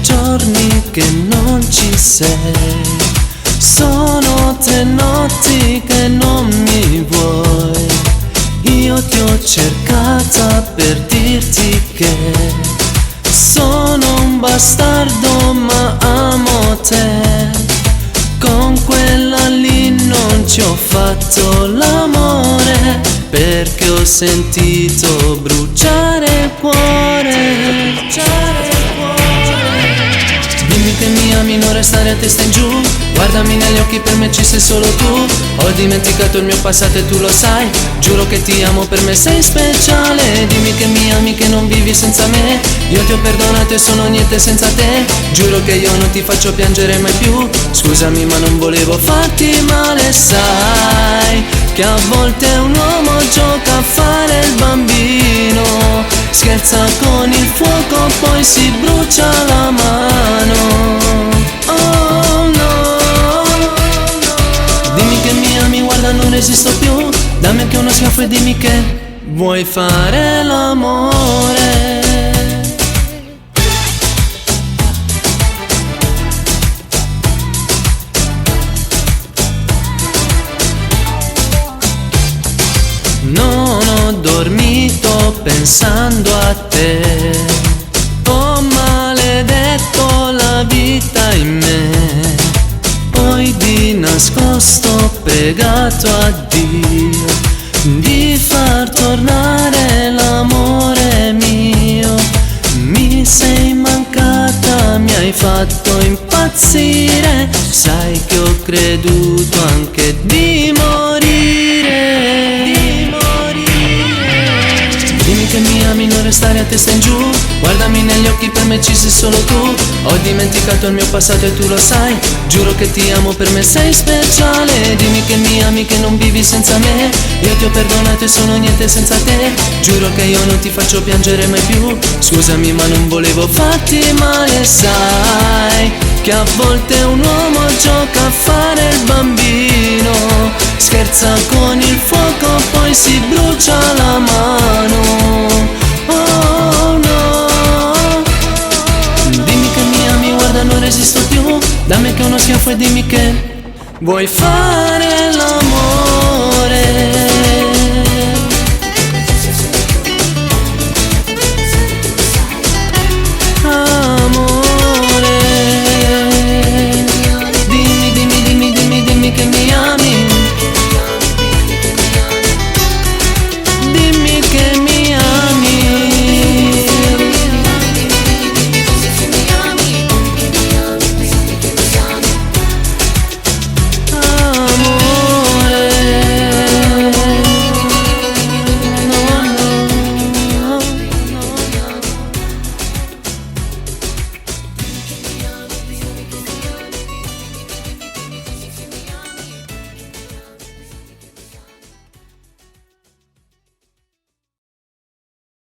giorni che non ci sei, sono 3 notti che non mi vuoi. Io ti ho cercata per dirti che sono un bastardo ma amo te. Con quella lì non ci ho fatto l'amore, perché ho sentito bruciare il cuore. Dimmi che mi ami, non restare a testa in giù. Guardami negli occhi, per me ci sei solo tu. Ho dimenticato il mio passato e tu lo sai. Giuro che ti amo, per me sei speciale. Dimmi che mi ami, che non vivi senza me. Io ti ho perdonato e sono niente senza te. Giuro che io non ti faccio piangere mai più. Scusami ma non volevo farti male. Sai che a volte un uomo gioca a fare il bambino, scherza con il fuoco poi si brucia la mano. Oh no, dimmi che mi ami, guarda non resisto più. Dammi anche uno schiaffo e dimmi che vuoi fare l'amore. Non ho dormito pensando a te, ho maledetto la vita in me. Poi di nascosto ho pregato a Dio di far tornare l'amore mio. Mi sei mancata, mi hai fatto impazzire. Sai che ho creduto anche di morire. Dimmi che mi ami, non restare a testa in giù. Guardami negli occhi, per me ci sei solo tu. Ho dimenticato il mio passato e tu lo sai. Giuro che ti amo, per me sei speciale. Dimmi che mi ami, che non vivi senza me. Io ti ho perdonato e sono niente senza te. Giuro che io non ti faccio piangere mai più. Scusami ma non volevo farti male. Sai che a volte un uomo gioca a fare il bambino, scherza con il fuoco poi si brucia la mano. Oh no, dimmi che mi ami, guarda non resisto più. Dammi anche uno schiaffo e dimmi che vuoi fare l'amore.